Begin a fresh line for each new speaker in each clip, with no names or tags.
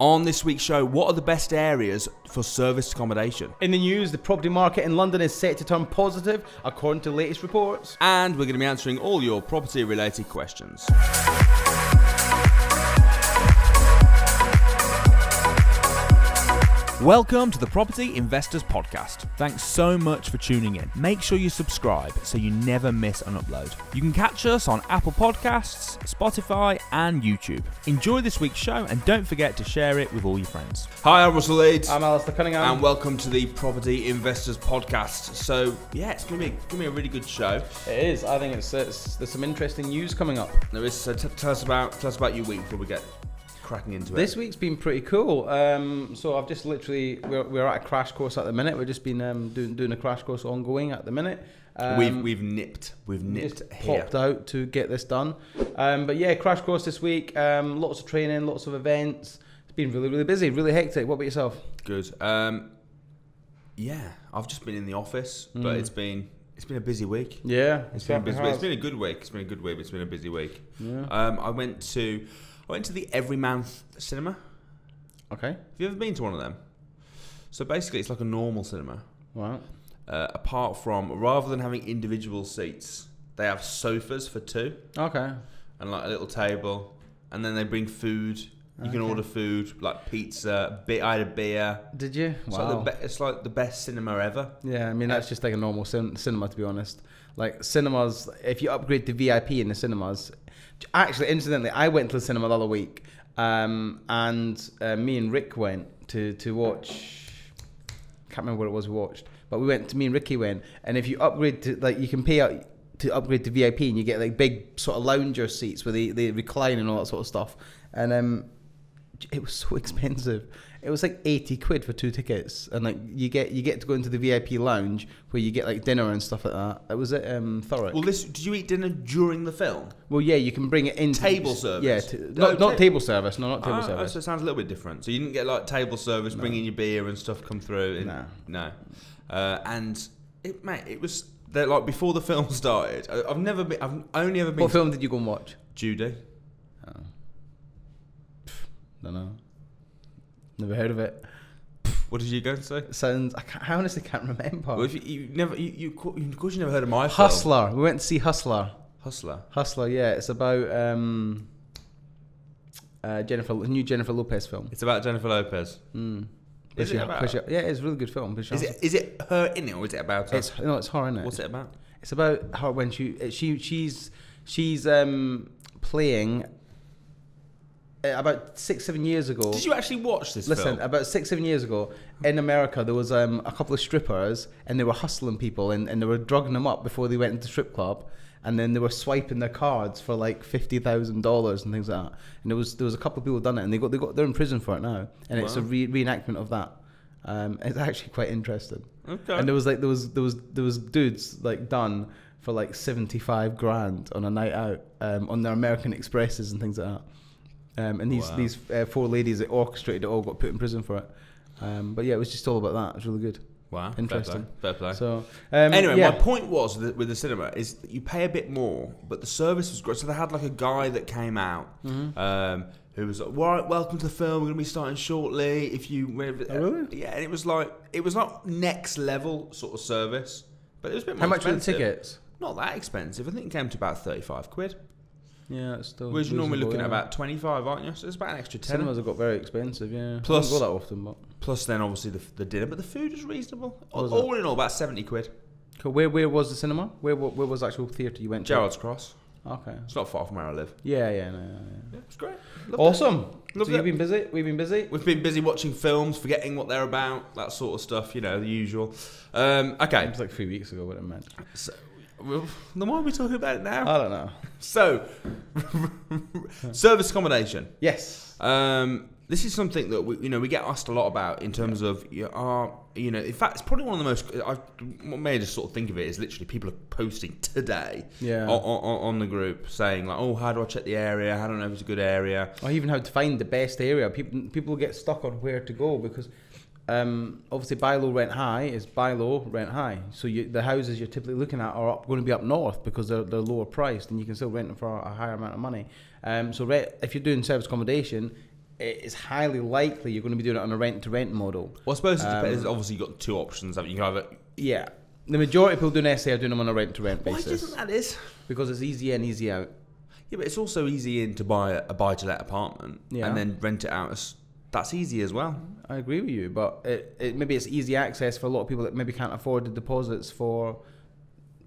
On this week's show, what are the best areas for serviced accommodation?
In the news, the property market in London is set to turn positive, according to latest reports.
And we're going to be answering all your property-related questions. Welcome to the Property Investors Podcast. Thanks so much for tuning in. Make sure you subscribe so you never miss an upload. You can catch us on Apple Podcasts, Spotify and YouTube. Enjoy this week's show and don't forget to share it with all your friends. Hi, I'm Russell Leeds.
I'm Alasdair Cunningham.
And welcome to the Property Investors Podcast. So, yeah, it's going to be a really good show.
It is. I think there's some interesting news coming up.
There is. So tell us about your week before we get cracking into it.
This week's been pretty cool. So I've just literally we're at a crash course at the minute. We've just been doing a crash course ongoing at the minute.
We've nipped
just
here.
Popped out to get this done. But yeah, crash course this week. Lots of training, lots of events. It's been really busy, really hectic. What about yourself?
Good. Yeah, I've just been in the office, but it's been a busy week.
Yeah,
it's been a busy week. It's been a good week. It's been a busy week.
Yeah.
I went to the Everyman cinema.
Okay.
Have you ever been to one of them? So basically, it's like a normal cinema.
Right.
Apart from, rather than having individual seats, they have sofas for two.
Okay.
And like a little table, and then they bring food. You can order food like pizza. I had a beer.
Did you? Wow.
It's like the best cinema ever.
Yeah, I mean that's just like a normal cinema, to be honest. Like cinemas, if you upgrade to VIP in the cinemas. Actually, incidentally, I went to the cinema the other week, and me and Rick went to watch. Can't remember what it was we watched, but me and Ricky went, and if you upgrade to you can pay out to upgrade to VIP, and you get like big sort of lounger seats where they recline and all that sort of stuff, and it was so expensive. It was like 80 quid for 2 tickets, and like you get to go into the VIP lounge where you get like dinner and stuff like that. It was at Thurrock.
Well, did you eat dinner during the film?
Well, yeah, you can bring it in
table service.
Yeah, not table service. No, not table service.
So it sounds a little bit different. So you didn't get like table service, bringing your beer and stuff come through. No. And it was like before the film started. I've only ever been.
What film did you go and watch?
Judy.
Don't know. Never heard of it.
What did you go and say?
Sounds. I honestly can't remember.
Well, if of course you never heard of my
Hustler.
film.
We went to see Hustler.
Hustler.
Yeah, it's about new Jennifer Lopez film.
It's about Jennifer Lopez. Is it about?
Yeah, it's a really good film.
Is it her in it, or is it about her?
It's her in it.
What's it about?
It's about her when she's playing. About 6-7 years ago.
Did you actually watch this film?
Listen, about 6-7 years ago, in America, there was a couple of strippers, and they were hustling people, and they were drugging them up before they went into the strip club, and then they were swiping their cards for like $50,000 and things like that. And there was a couple of people done it, and they're in prison for it now, and it's a reenactment of that. It's actually quite interesting.
Okay.
And there was dudes like done for like 75 grand on a night out on their American Expresses and things like that. And these 4 ladies that orchestrated it all got put in prison for it. But yeah, it was just all about that. It was really good.
Wow,
interesting.
Fair play.
So
anyway, my point was with the cinema is that you pay a bit more, but the service was great. So they had like a guy that came out who was like, "Well, welcome to the film. We're going to be starting shortly. If you
really?
Yeah." And it was not next level sort of service, but it was a bit more.
How much
expensive.
were the tickets?
Not that expensive. I think it came to about 35 quid.
Yeah, it's still.
Whereas you're normally looking at about 25, aren't you? So it's about an extra 10.
Cinemas have got very expensive, yeah.
Plus,
I don't go that often, but.
Plus, then obviously the dinner, but the food is reasonable. All in all, about 70 quid.
Cool. Where was the cinema? Where was the actual theatre you went to?
Gerrard's Cross.
Okay.
It's not far from where I live.
Yeah.
It's great.
Awesome. So you've been busy? We've been busy?
We've been busy watching films, forgetting what they're about, that sort of stuff, the usual. Okay.
It was like 3 weeks ago what it meant.
So, then why are we talking about it now?
I don't know.
So, service accommodation.
Yes.
This is something that we get asked a lot about in terms of in fact it's probably one of the most. What made us sort of think of it is literally people are posting today on the group saying like, oh, how do I check the area? How do I know if it's a good area?
Or even how to find the best area. People get stuck on where to go because obviously buy low rent high is buy low rent high. So the houses you're typically looking at are going to be up north because they're lower priced and you can still rent them for a higher amount of money. So if you're doing service accommodation, it's highly likely you're going to be doing it on a rent-to-rent model.
Well, I suppose it depends. Obviously, you've got two options. You can either...
Yeah. The majority of people doing SA are doing them on a rent-to-rent basis.
Why do you think that is?
Because it's easy in, easy out.
Yeah, but it's also easy in to buy a buy-to-let apartment and then rent it out. That's easy as well.
I agree with you, but maybe it's easy access for a lot of people that maybe can't afford the deposits for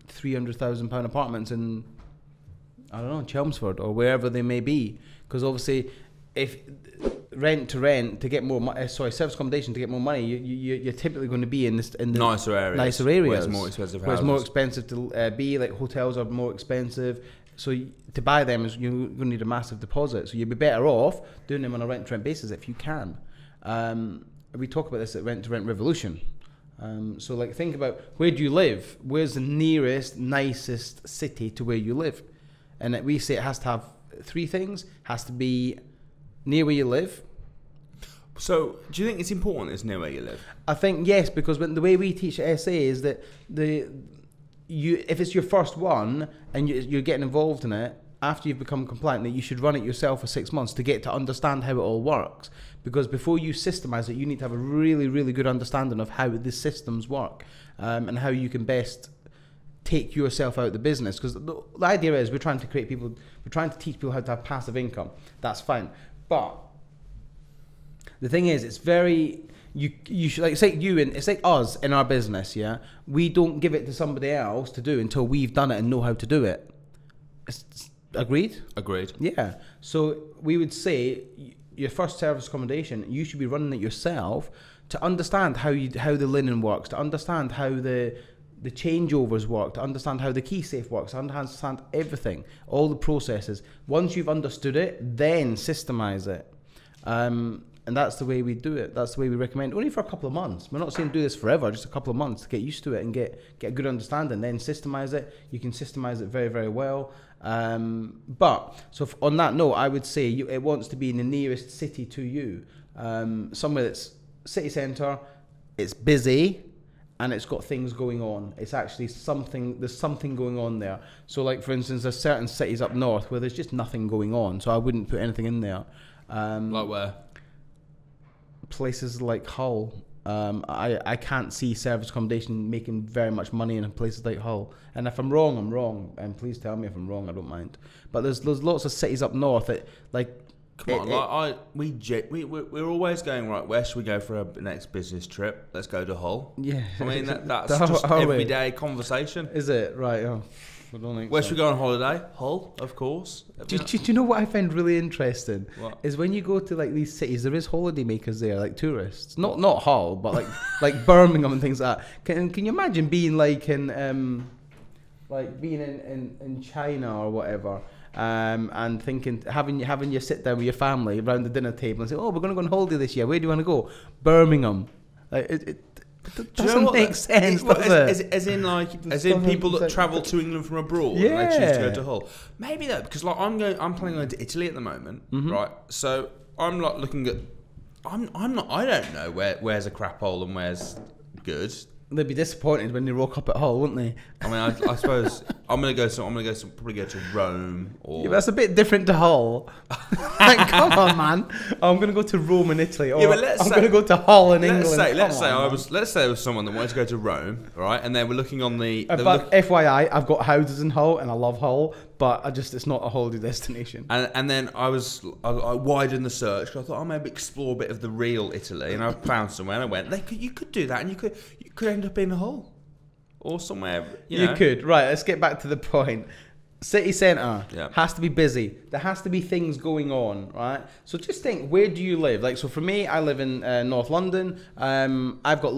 £300,000 apartments in, I don't know, Chelmsford or wherever they may be. Because obviously, if rent to rent to get more service accommodation to get more money, you're typically going to be in the
nicer areas
where
it's more expensive.
Where it's more expensive to be. Like hotels are more expensive, so to buy them you're going to need a massive deposit. So you'd be better off doing them on a rent to rent basis if you can. We talk about this at Rent to Rent Revolution. So like think about, where do you live? Where's the nearest, nicest city to where you live? And we say it has to have three things. Has to be near where you live.
So, do you think it's important it's near where you live?
I think yes, because the way we teach at SA is that if it's your first one and you're getting involved in it, after you've become compliant, that you should run it yourself for 6 months to get to understand how it all works. Because before you systemize it, you need to have a really, really good understanding of how the systems work and how you can best take yourself out of the business. Because the idea is we're trying to teach people how to have passive income. That's fine, but the thing is, it's very you should, like, it's like us in our business. Yeah, we don't give it to somebody else to do until we've done it and know how to do it. Agreed?
Agreed.
Yeah. So we would say your first service accommodation, you should be running it yourself to understand how the linen works, to understand how the changeovers work, to understand how the key safe works, to understand everything, all the processes. Once you've understood it, then systemize it. And that's the way we do it. That's the way we recommend. Only for a couple of months. We're not saying do this forever, just a couple of months to get used to it and get a good understanding. Then systemize it. You can systemize it very, very well. But on that note, I would say it wants to be in the nearest city to you. Somewhere that's city centre, it's busy, and it's got things going on. It's actually there's something going on there. So like, for instance, there's certain cities up north where there's just nothing going on. So I wouldn't put anything in there.
Like where?
Places like Hull. I can't see service accommodation making very much money in places like Hull. And if I'm wrong, I'm wrong. And please tell me if I'm wrong. I don't mind. But there's lots of cities up north that like.
Come on, we're always going, right, where should we go for our next business trip? Let's go to Hull. Yeah. I mean, that's just everyday conversation.
Is it? Right. Oh, I don't think
where should we go on holiday? Hull, of course.
Do you know what I find really interesting?
What?
Is when you go to like these cities, there is holiday makers there, like tourists. Not Hull, but like Birmingham and things like that. Can you imagine being like in China or whatever? And thinking, having you sit down with your family around the dinner table and say, "Oh, we're going to go on holiday this year. Where do you want to go?" Birmingham. Like, it doesn't make sense, does it?
As in people that travel to England from abroad and they choose to go to Hull. Maybe that, because like I'm planning on going to Italy at the moment, right? So I'm like looking at, I don't know where's a crap hole and where's good.
They'd be disappointed when they rock up at Hull, wouldn't they?
I mean, I suppose probably go to Rome or.
Yeah, that's a bit different to Hull. Like, come on, man! I'm gonna go to Rome in Italy, or I'm gonna go to Hull in England.
Let's say there was someone that wanted to go to Rome, right? And they were looking on the.
But FYI, I've got houses in Hull, and I love Hull, but it's not a holiday destination.
And then I widened the search. I thought, maybe explore a bit of the real Italy, and I found somewhere. And I went, you could do that, and you could end up in Hull or somewhere. You
could. Right, let's get back to the point. City centre has to be busy. There has to be things going on, right? So just think, where do you live? Like, so for me, I live in North London. I've got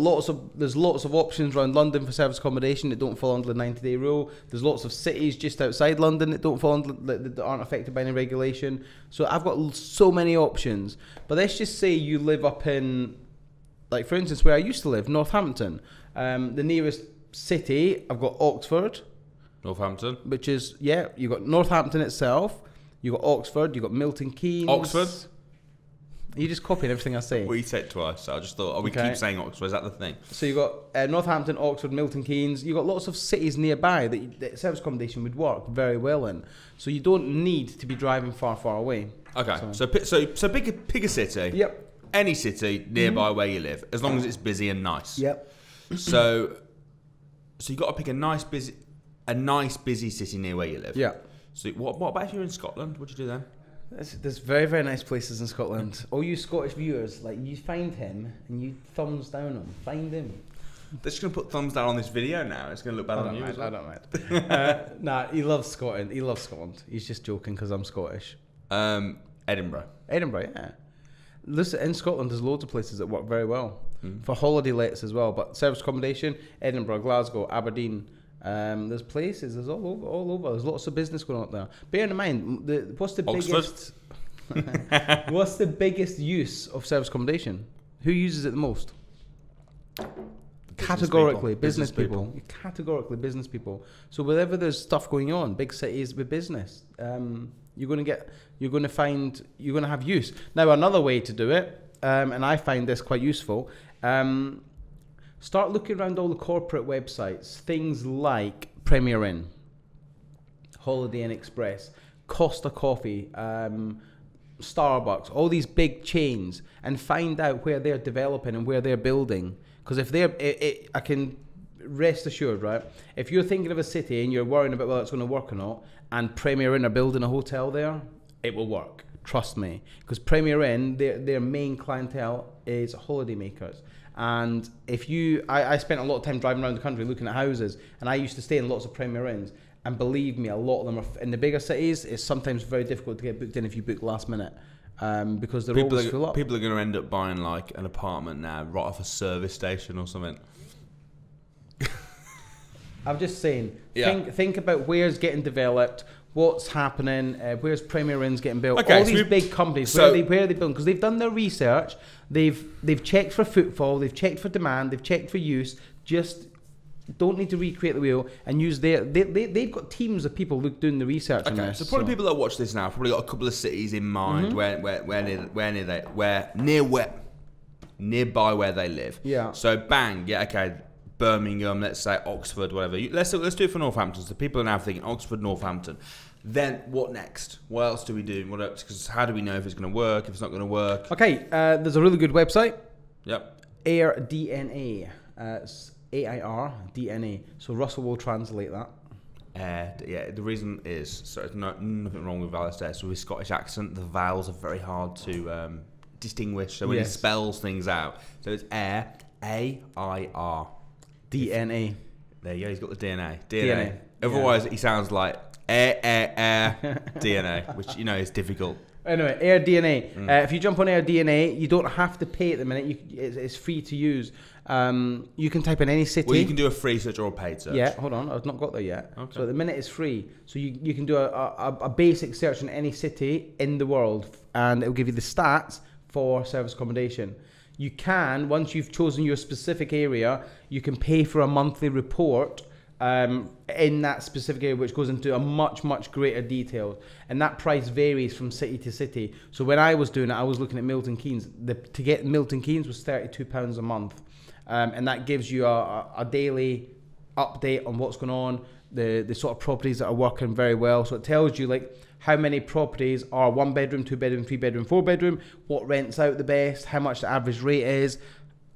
there's lots of options around London for service accommodation that don't fall under the 90-day rule. There's lots of cities just outside London that don't fall under, that aren't affected by any regulation. So I've got so many options. But let's just say you live up in, like, for instance, where I used to live, Northampton. The nearest city, I've got Oxford.
Northampton.
Which is, you've got Northampton itself, you've got Oxford, you've got Milton Keynes.
Oxford?
Are you just copying everything I say?
Well, you said it twice, so I just thought, we keep saying Oxford. Is that the thing?
So you got Northampton, Oxford, Milton Keynes. You got lots of cities nearby that service accommodation would work very well in. So you don't need to be driving far away.
Okay, so pick a city.
Yep.
Any city nearby where you live, as long as it's busy and nice.
Yep.
So you got to pick a nice busy city near where you live.
Yeah.
So what about if you're in Scotland? What'd you do then?
There's very, very nice places in Scotland. All you Scottish viewers, like, you find him and you thumbs down him. Find him.
They're just going to put thumbs down on this video now. It's going to look bad on you as well.
I don't mind. Nah, he loves Scotland. He loves Scotland. He's just joking because I'm Scottish.
Edinburgh,
yeah. Listen, in Scotland, there's loads of places that work very well. For holiday lets as well. But service accommodation, Edinburgh, Glasgow, Aberdeen. There's places. There's all over. There's lots of business going on up there. Bearing in mind, what's the biggest? What's the biggest use of service accommodation? Who uses it the most? Categorically, business people. Categorically, business people. So wherever there's stuff going on, big cities with business, you're going to have use. Now, another way to do it, and I find this quite useful. Start looking around all the corporate websites, things like Premier Inn, Holiday Inn Express, Costa Coffee, Starbucks, all these big chains, and find out where they're developing and where they're building. Because if I can rest assured, right? If you're thinking of a city and you're worrying about whether it's going to work or not, and Premier Inn are building a hotel there, it will work. Trust me. Because Premier Inn, their main clientele is holidaymakers. And I spent a lot of time driving around the country looking at houses, and I used to stay in lots of Premier Inns. And believe me, a lot of them are in the bigger cities. It's sometimes very difficult to get booked in if you book last minute, because they're always full up.
People are going to end up buying like an apartment now, right off a service station or something.
I'm just saying. Yeah. Think about where's getting developed. What's happening? Where's Premier Inns getting built?
Okay,
all these big companies, where are they building? Because they've done their research. They've checked for footfall. They've checked for demand. They've checked for use. Just don't need to recreate the wheel and use they've got teams of people doing the research on this.
So probably people that watch this now probably got a couple of cities in mind nearby where they live.
Yeah.
So bang, yeah, okay. Birmingham, let's say Oxford, whatever. Let's do it for Northampton. So people are now thinking Oxford, Northampton. Then what next? What else do we do? What else? Because how do we know if it's going to work? If it's not going to work?
Okay, there's a really good website.
Yep.
AirDNA. It's AIRDNA. So Russell will translate that.
Yeah. The reason is there's nothing wrong with Alasdair. So with Scottish accent, the vowels are very hard to distinguish. So when he spells things out, so it's Air AIR.
DNA.
There you go, he's got the DNA. Otherwise, he sounds like air DNA, which, is difficult.
Anyway, AirDNA. If you jump on AirDNA, you don't have to pay at the minute. It's free to use. You can type in any city.
Well, you can do a free search or a paid search.
Yeah, hold on. I've not got there yet.
Okay.
So at the minute, it's free. So you can do a basic search in any city in the world, and it'll give you the stats for service accommodation. You can, once you've chosen your specific area, you can pay for a monthly report in that specific area, which goes into a much, much greater detail. And that price varies from city to city. So when I was doing it, I was looking at Milton Keynes. To get Milton Keynes was £32 a month. And that gives you a daily update on what's going on, the sort of properties that are working very well. So it tells you like how many properties are 1 bedroom, 2 bedroom, 3 bedroom, 4 bedroom, what rents out the best, how much the average rate is,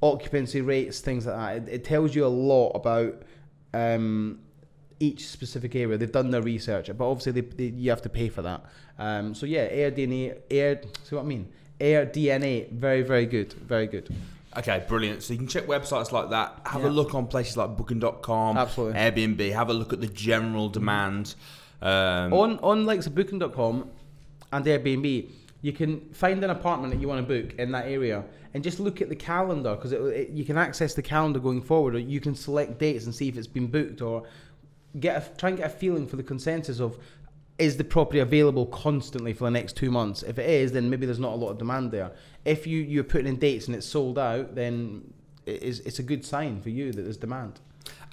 occupancy rates, things like that. It tells you a lot about each specific area. They've done their research, but obviously you have to pay for that. So yeah, AirDNA, very, very good, very good.
Okay, brilliant. So you can check websites like that. Have a look on places like Booking.com,
absolutely,
Airbnb. Have a look at the general demand.
On like Booking.com and Airbnb, you can find an apartment that you want to book in that area and just look at the calendar, because you can access the calendar going forward, or you can select dates and see if it's been booked, or try and get a feeling for the consensus of, is the property available constantly for the next 2 months? If it is, then maybe there's not a lot of demand there. If you're putting in dates and it's sold out, then it's a good sign for you that there's demand.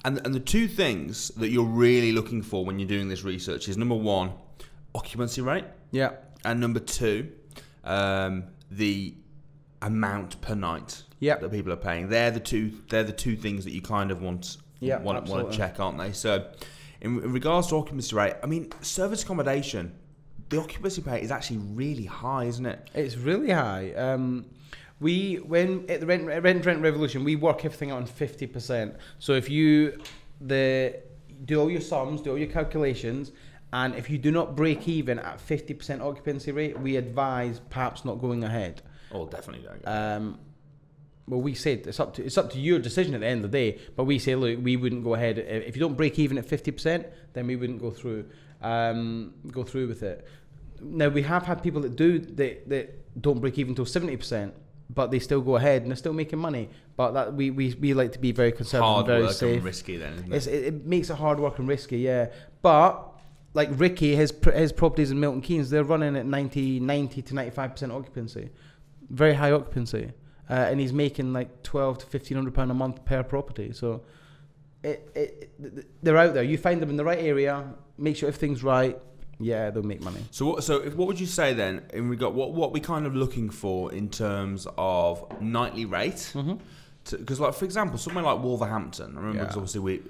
And the two things that you're really looking for when you're doing this research is, number one, occupancy rate.
Yeah.
And number two, the amount per night
Yep.
that people are paying. They're the two things that you kind of want to check, aren't they? So in regards to occupancy rate, I mean, service accommodation, the occupancy rate is actually really high, isn't it?
It's really high. When at the rent revolution, we work everything out on 50%. So if you do all your sums, do all your calculations, and if you do not break even at 50% occupancy rate, we advise perhaps not going ahead.
Oh, definitely don't.
Well, we said it's up to your decision at the end of the day. But we say, look, we wouldn't go ahead if you don't break even at 50%. Then we wouldn't go through with it. Now we have had people that don't break even till 70%, but they still go ahead and they're still making money. But that we like to be very conservative,
Hard
and very
work
safe.
and risky, then, isn't it?
It makes it hard work and risky, yeah. But like Ricky, his properties in Milton Keynes, they're running at 90 to 95% occupancy, very high occupancy, and he's making like £1,200 to £1,500 a month per property. So they're out there. You find them in the right area, make sure everything's right. Yeah, they'll make money.
So what would you say then? In regard, what we kind of looking for in terms of nightly rate? Because, like, for example, somewhere like Wolverhampton, I remember because obviously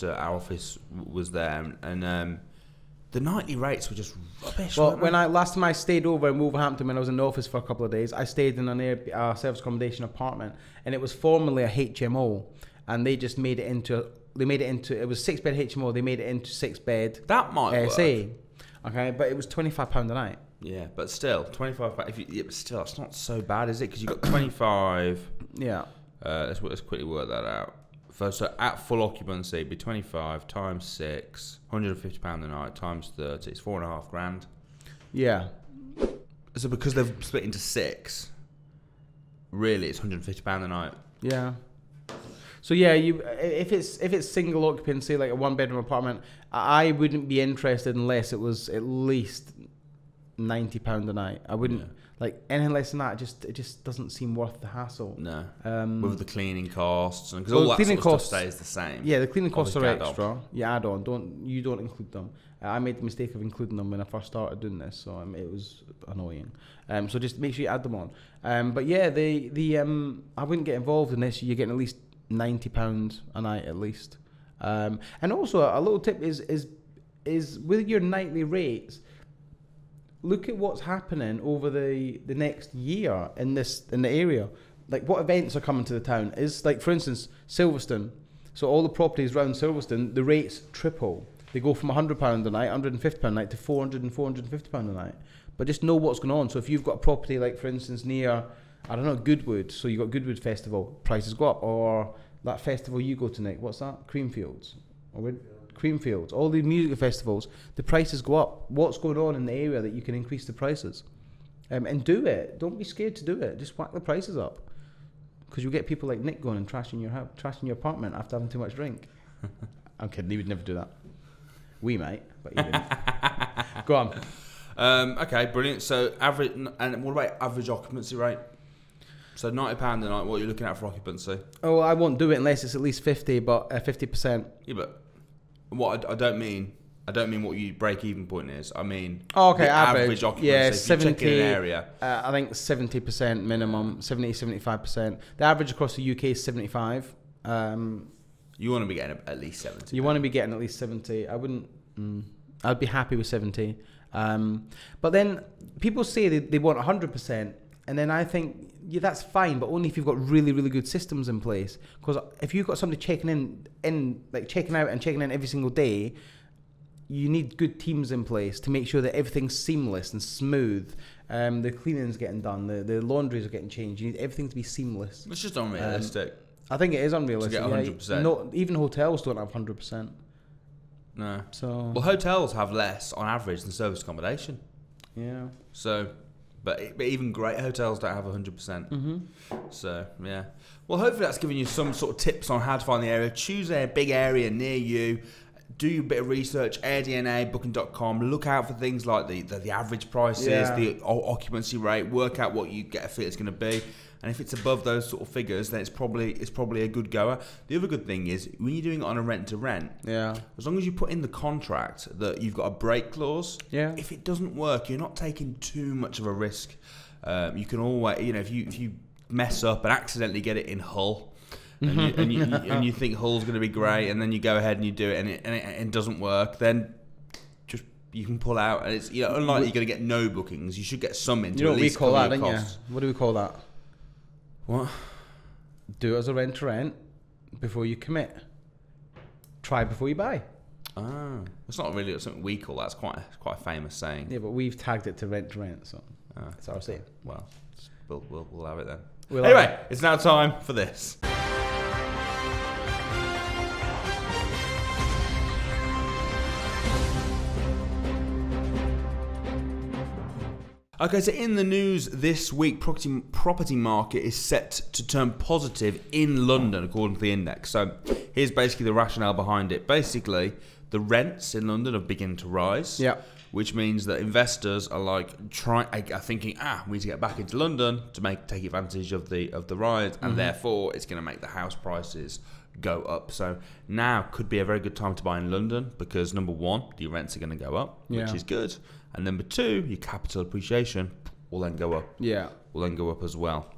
our office was there, and the nightly rates were just rubbish.
Well, last time I stayed over in Wolverhampton when I was in the office for a couple of days, I stayed in a service accommodation apartment, and it was formerly a HMO, and they just made it into. It was 6-bed HMO. They made it into 6-bed.
That might
SA.
work.
Okay, but it was £25 a night.
Yeah, but still, £25. But still, it's not so bad, is it? Because you've got 25.
Yeah.
Let's quickly work that out. So at full occupancy, it'd be 25 times 6, £150 a night times 30. It's $4,500.
Yeah.
So because they've split into 6, really, it's £150 a night.
Yeah. So yeah, if it's single occupancy, like a 1-bedroom apartment, I wouldn't be interested unless it was at least £90 a night. I wouldn't like anything less than that. It just doesn't seem worth the hassle.
No. With the cleaning costs, and because all that cleaning sort of stuff stays the same.
Yeah, the cleaning costs are extra. Yeah, add on. Don't include them. I made the mistake of including them when I first started doing this, so it was annoying. So just make sure you add them on. But yeah, I wouldn't get involved in this. You're getting at least £90 a night at least. And also a little tip is with your nightly rates, look at what's happening over the next year in the area. Like what events are coming to the town is, like, for instance, Silverstone. So all the properties around Silverstone, the rates triple. They go from £100 a night, £150 a night to £400 and £450 a night. But just know what's going on. So if you've got a property, like for instance near, I don't know, Goodwood, so you got Goodwood Festival, prices go up. Or that festival you go to, Nick, what's that? Creamfields. Creamfields. All the music festivals, the prices go up. What's going on in the area that you can increase the prices? And do it. Don't be scared to do it. Just whack the prices up. Because you'll get people like Nick going and trashing your house, trashing your apartment after having too much drink. I'm kidding, he would never do that. We might, but you didn't. Go on.
Okay, brilliant. So average, and what about average occupancy rate? So £90 a night, what are you looking at for occupancy?
Oh, I won't do it unless it's at least 50%.
Yeah, but what I don't mean what your break-even point is. I mean,
average
occupancy.
Yeah,
so
70.
An area.
I think 70% minimum, 70-75%. The average across the UK is 75.
You want to be getting at least 70.
You want to be getting at least 70. I wouldn't. I'd be happy with 70. But then people say they want 100%, and then I think that's fine, but only if you've got really, really good systems in place. Because if you've got somebody checking checking out and checking in every single day, you need good teams in place to make sure that everything's seamless and smooth. The cleaning's getting done, the laundries are getting changed. You need everything to be seamless.
It's just unrealistic.
I think it is unrealistic.
To get 100%.
No, even hotels don't have 100%.
No.
So.
Well, hotels have less on average than service accommodation.
Yeah.
So, but even great hotels don't have 100%.
Mm-hmm.
So yeah. Well, hopefully that's given you some sort of tips on how to find the area. Choose a big area near you. Do a bit of research, AirDNA, Booking.com. Look out for things like the average prices, the occupancy rate. Work out what you get a feel it's going to be, and if it's above those sort of figures, then it's probably a good goer. The other good thing is when you're doing it on a rent to rent.
Yeah.
As long as you put in the contract that you've got a break clause.
Yeah.
If it doesn't work, you're not taking too much of a risk. You can always, if you mess up and accidentally get it in Hull, and you think Hull's going to be great, and then you go ahead and you do it, and it doesn't work, then just you can pull out, and it's unlikely you're going to get no bookings. You should get some into.
You know what we call that, don't you?
costs.
What do we call that?
What?
Do it as a rent to rent before you commit. Try before you buy.
Ah, it's not really something we call that. It's quite a famous saying.
Yeah, but we've tagged it to rent, so that's our saying.
Well, we'll have it then.
Anyway,
it's now time for this. Okay, so in the news this week, property market is set to turn positive in London, according to the index. So here's basically the rationale behind it. Basically, the rents in London are beginning to rise.
Yeah.
Which means that investors are thinking, we need to get back into London to take advantage of the rise, and therefore it's going to make the house prices go up. So now could be a very good time to buy in London because number one, your rents are going to go up, which is good, and number two, your capital appreciation will then go up. Yeah, will then go up as well.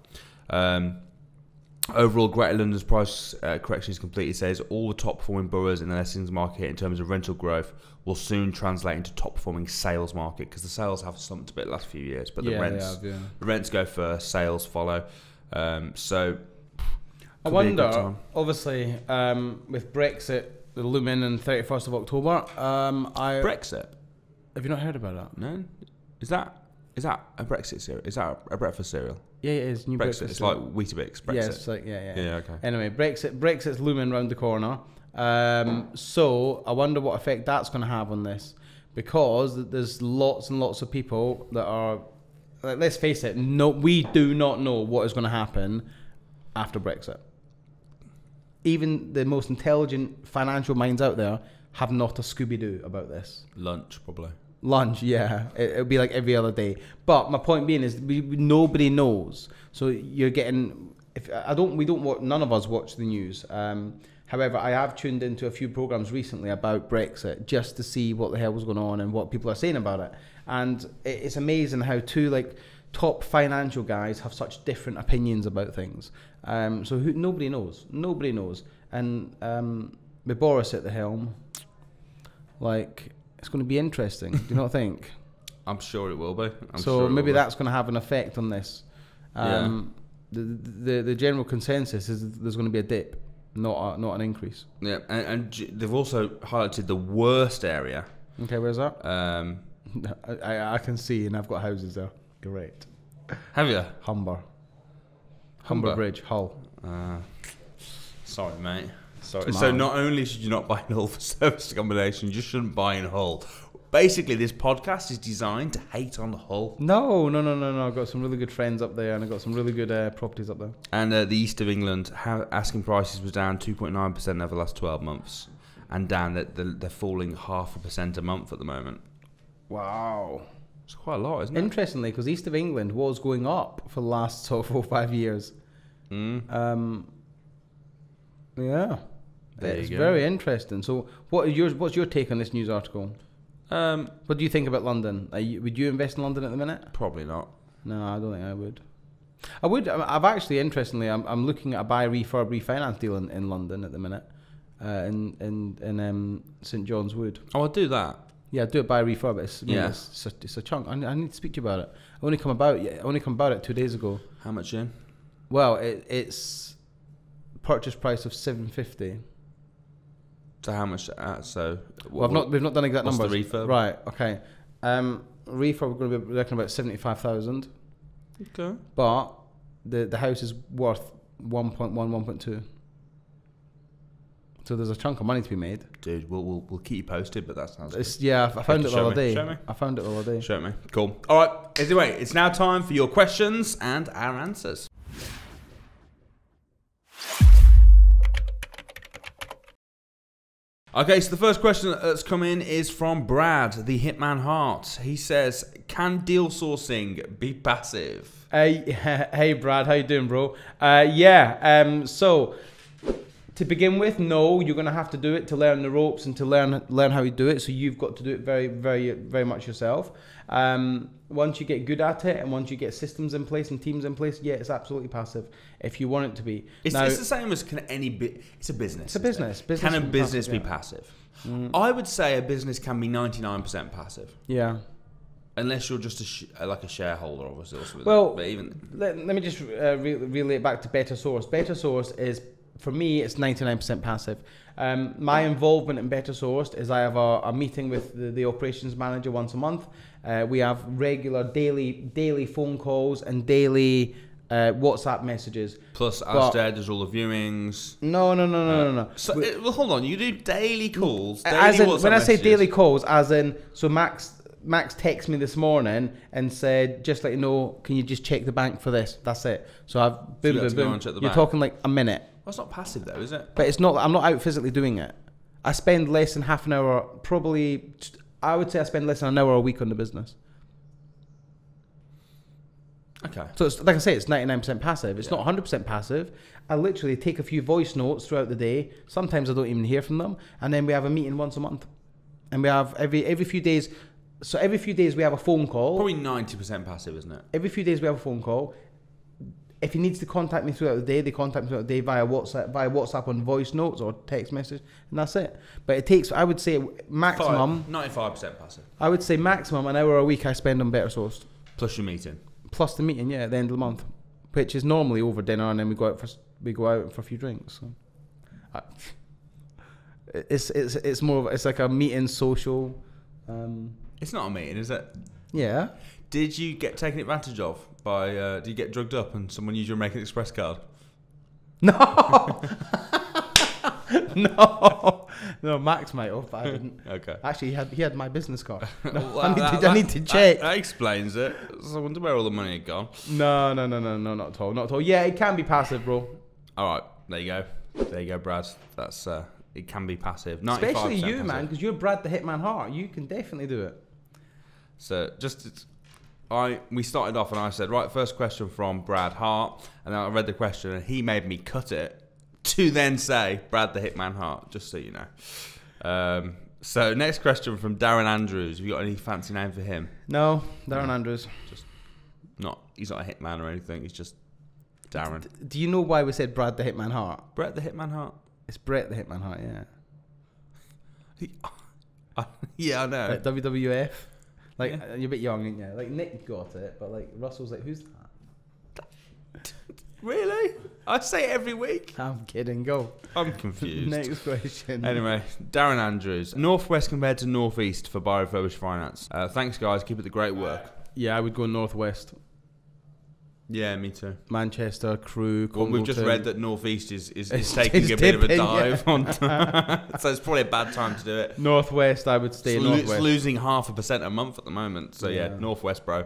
Overall, Greater London's price correction is complete. It says all the top performing boroughs in the lessons market in terms of rental growth will soon translate into top performing sales market because the sales have slumped a bit the last few years, but the rents go first, sales follow. So
I wonder, obviously, with Brexit looming on 31st of October,
Brexit?
Have you not heard about that?
No. Is that a Brexit cereal? Is that a breakfast cereal?
Yeah, it is. New
Brexit. It's like Weetabix. Brexit.
Yeah, it's like yeah.
Okay.
Anyway, Brexit's looming around the corner. So I wonder what effect that's going to have on this, because there's lots and lots of people that are. Let's face it. No, we do not know what is going to happen after Brexit. Even the most intelligent financial minds out there have not a Scooby-Doo about this.
Lunch, probably.
Lunch, yeah. It'll be like every other day. But my point being is, nobody knows. So you're getting. None of us watch the news. However, I have tuned into a few programs recently about Brexit just to see what the hell was going on and what people are saying about it. And it's amazing how two top financial guys have such different opinions about things. Nobody knows. Nobody knows. And with Boris at the helm, it's going to be interesting. Do you not think?
I'm sure it will be.
Maybe that's going to have an effect on this. The general consensus is there's going to be a dip, not an increase.
Yeah, and they've also highlighted the worst area.
Okay, where's that? I can see, and I've got houses there. Great.
Have you?
Humber Bridge, Hull.
Sorry, mate. Sorry. So not only should you not buy in Hull for serviced accommodation, you just shouldn't buy in Hull. Basically, this podcast is designed to hate on Hull.
No. I've got some really good friends up there, and I've got some really good properties up there.
And the east of England, asking prices was down 2.9% over the last 12 months, and down they're falling 0.5% a month at the moment.
Wow.
It's quite a lot, isn't it?
Interestingly, because east of England was going up for the last 4 or 5 years. Yeah. It's very interesting. So, what's your take on this news article? What do you think about London? Would you invest in London at the minute?
Probably not.
No, I don't think I would. I've actually, interestingly, I'm looking at a buy, refurb, refinance deal in London at the minute, in St John's Wood.
Oh, I'll do that.
Yeah, do it by refurb. It's a chunk. I need to speak to you about it. I only come about it 2 days ago.
How much in?
Well, it's purchase price of 750.
So how much?
We've not done exact numbers.
What's the refurb?
Right. Okay. Refurb we're going to be reckoning about 75,000.
Okay.
But the house is worth 1.1, 1.2. So there's a chunk of money to be made.
Dude, we'll keep you posted, but that sounds good.
Yeah, I found it the other day.
Show me.
I found it the other day.
Show me. Cool. All right. Anyway, it's now time for your questions and our answers. Okay, so the first question that's come in is from Brad, the Hitman Heart. He says, can deal sourcing be passive?
Hey Brad, how you doing, bro? So To begin with, no, you're going to have to do it to learn the ropes and to learn how you do it. So you've got to do it very, very, very much yourself. Once you get good at it and once you get systems in place and teams in place, yeah, it's absolutely passive if you want it to be.
It's the same as it's a business.
It's a business.
Can a business be passive? I would say a business can be 99% passive.
Yeah.
Unless you're just like a shareholder, obviously.
Well,
but even
let me just relay it back to Better Source. Better Source is, for me, it's 99% passive. My involvement in Better Sourced is I have a meeting with the operations manager once a month. We have regular daily phone calls and daily WhatsApp messages.
Plus, Alasdair does all the viewings.
No.
So, well, hold on. You do daily calls. Daily
as in,
WhatsApp
when I say
messages.
daily calls, as in, so Max texted me this morning and said, just let you know, can you just check the bank for this? That's it. So I've boom. You're talking like a minute.
Well, it's not passive though, is it?
But it's not. I'm not out physically doing it. I spend less than half an hour, probably. I would say I spend less than an hour a week on the business.
Okay.
So it's, like I say, it's 99% passive. It's not 100% passive. I literally take a few voice notes throughout the day. Sometimes I don't even hear from them, and then we have a meeting once a month, and we have every few days. So every few days we have a phone call.
Probably 90% passive, isn't it?
Every few days we have a phone call. If he needs to contact me throughout the day, they contact me throughout the day via WhatsApp on voice notes or text message, and that's it. But it takes, I would say, maximum
95% passive.
I would say maximum an hour a week I spend on Better Sourced.
Plus your meeting.
Plus the meeting, yeah, at the end of the month, which is normally over dinner, and then we go out for a few drinks. So. It's more of, it's like a meeting social.
It's not a meeting, is it?
Yeah.
Did you get taken advantage of by? Did you get drugged up and someone used your American Express card?
No. No, Max might have, but I didn't.
Okay.
Actually, he had my business card. No,
Well,
I need to check.
That explains it. So I wonder where all the money had gone.
No, not at all. Yeah, it can be passive, bro.
All right, there you go, Brad. That's it can be passive. 95%
Especially you,
passive.
man, because you're Brad the Hitman Hart. You can definitely do it.
So we started off and I said, right, first question from Brad Hart, and then I read the question and he made me cut it to then say Brad the Hitman Hart, just so you know. So next question from Darren Andrews. Have you got any fancy name for him?
No, Darren Andrews.
He's not a hitman or anything. He's just Darren.
Do you know why we said Brad the Hitman Hart?
Brett the Hitman Hart.
It's Brett the Hitman Hart, yeah.
Yeah, I know.
Like WWF. Like, you're a bit young, ain't you? Like, Nick got it, but like Russell's like, who's that?
Really? I say it every week.
I'm kidding. Go.
I'm confused.
Next question.
Anyway, Darren Andrews. Northwest compared to Northeast for buy refurbished finance. Thanks, guys. Keep up the great work.
Yeah, I would go Northwest.
Yeah, me too.
Manchester, Crewe,
Well, we've just
Congleton.
read that Northeast is taking a bit of a dive on. So it's probably a bad time to do it.
Northwest, I would stay Northwest.
It's losing 0.5% a month at the moment. So yeah, Northwest, bro.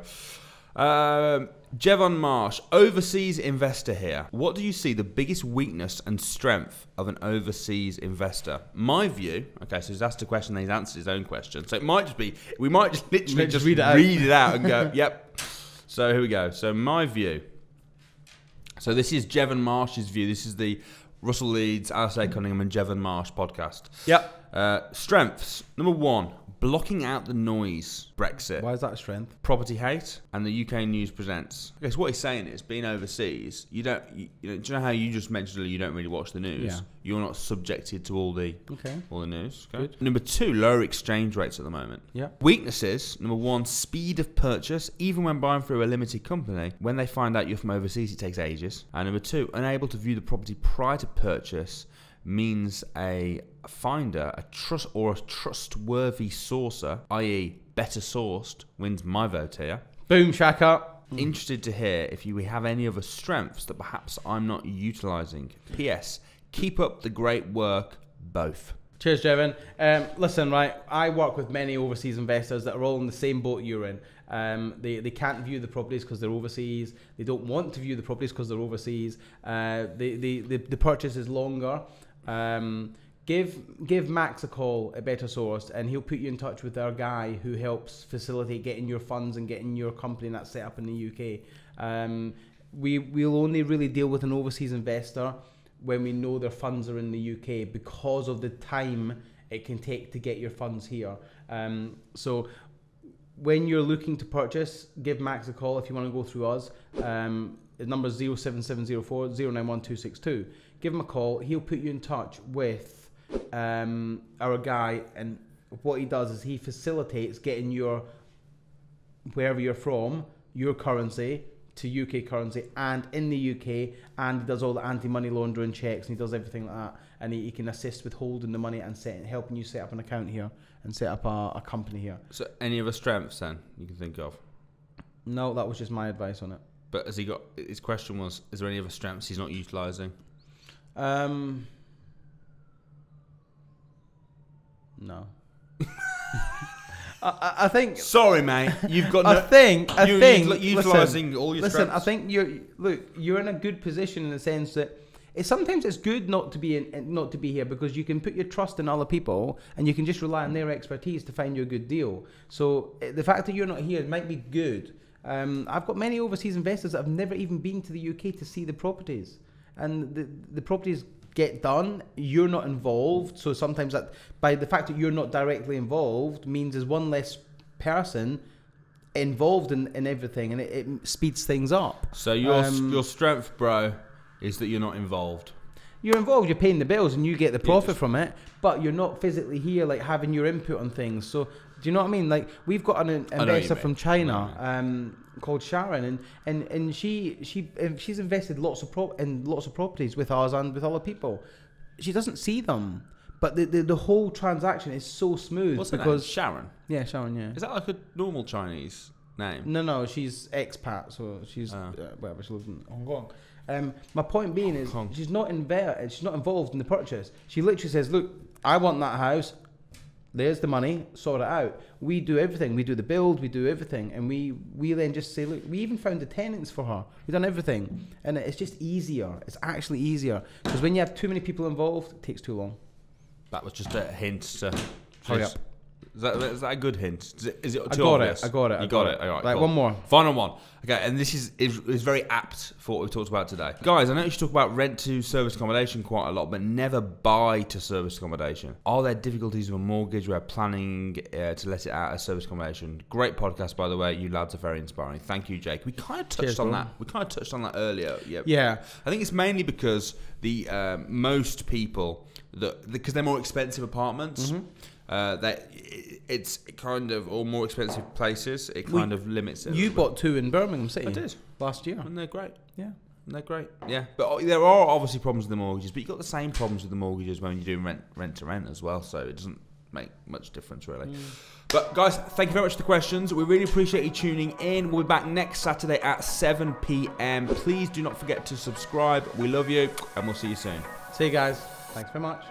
Jevon Marsh, overseas investor here. What do you see the biggest weakness and strength of an overseas investor? My view, okay, so he's asked a question and he's answered his own question. So it might just be, we might just literally just read it out and go, yep. So here we go. So my view. So this is Jevon Marsh's view. This is the Russell Leeds, Alasdair Cunningham and Jevon Marsh podcast.
Yep.
Strengths. Number 1. Blocking out the noise. Brexit.
Why is that a strength?
Property hate. And the UK News Presents. Okay, so what he's saying is, being overseas, you know, do you know how you just mentioned earlier you don't really watch the news?
Yeah.
You're not subjected to all the news. Okay.
Good.
Number 2, lower exchange rates at the moment.
Yeah.
Weaknesses. Number 1, speed of purchase. Even when buying through a limited company, when they find out you're from overseas, it takes ages. And number 2, unable to view the property prior to purchase means a finder, a trustworthy sourcer, i.e. better sourced, wins my vote here.
Boom, shaka.
Interested to hear if we have any other strengths that perhaps I'm not utilising. P.S. Keep up the great work, both.
Cheers, Jevon. Listen, right, I work with many overseas investors that are all in the same boat you're in. They can't view the properties because they're overseas. They don't want to view the properties because they're overseas. The purchase is longer. Give Max a call at Better Source and he'll put you in touch with our guy who helps facilitate getting your funds and getting your company that's set up in the UK. We'll only really deal with an overseas investor when we know their funds are in the UK because of the time it can take to get your funds here. So when you're looking to purchase, give Max a call if you want to go through us. The number is 07704 091262. Give him a call. He'll put you in touch with our guy, and what he does is he facilitates getting your, wherever you're from, your currency to UK currency and in the UK, and he does all the anti-money laundering checks, and he does everything like that, and he can assist with holding the money and helping you set up an account here and set up a company here.
So any other strengths then you can think of?
No, that was just my advice on it.
But has he got, his question was, is there any other strengths he's not utilising?
No. I think.
Sorry, mate. You've got.
I think.
Utilising all your strengths.
I think you're in a good position in the sense that sometimes it's good not to be here, because you can put your trust in other people and you can just rely on their expertise to find you a good deal. So the fact that you're not here might be good. I've got many overseas investors that have never even been to the UK to see the properties, and the properties get done. You're not involved, so sometimes that, by the fact that you're not directly involved, means there's one less person involved in everything, and it speeds things up.
So your strength, bro, is that you're not involved.
You're involved, you're paying the bills and you get the profit from it, but you're not physically here, like having your input on things. So do you know what I mean? Like, we've got an investor from China called Sharon, and she's invested lots of properties with us and with other people. She doesn't see them, but the whole transaction is so smooth.
What's her name? Sharon?
Yeah, Sharon, yeah.
Is that like a normal Chinese name?
No, she's expat, so she's wherever she lives in Hong Kong. My point being is she's not involved in the purchase. She literally says, look, I want that house. There's the money, sort it out. We do everything. We do the build, we do everything. And we then just say, look, we even found the tenants for her. We've done everything. And it's just easier. It's actually easier. Because when you have too many people involved, it takes too long.
That was just a hint to
hurry up.
Is that a good hint? Is it too
I
obvious?
I got it.
You got it. All right,
right,
cool.
one more.
Final one. Okay, and this is very apt for what we've talked about today. Guys, I know you talk about rent to service accommodation quite a lot, but never buy to service accommodation. Are there difficulties with a mortgage where planning to let it out as service accommodation? Great podcast, by the way. You lads are very inspiring. Thank you, Jake. We kind of touched on that. We kind of touched on that earlier. Yeah. I think it's mainly because the most people, because they're more expensive apartments, that it's kind of, or more expensive places, it kind of limits it.
You bought 2 in Birmingham City.
I did.
Last year.
And they're great.
Yeah.
And they're great. Yeah. But there are obviously problems with the mortgages, but you've got the same problems with the mortgages when you're doing rent to rent as well, so it doesn't make much difference really. But guys, thank you very much for the questions. We really appreciate you tuning in. We'll be back next Saturday at 7 p.m. Please do not forget to subscribe. We love you, and we'll see you soon.
See you guys. Thanks very much.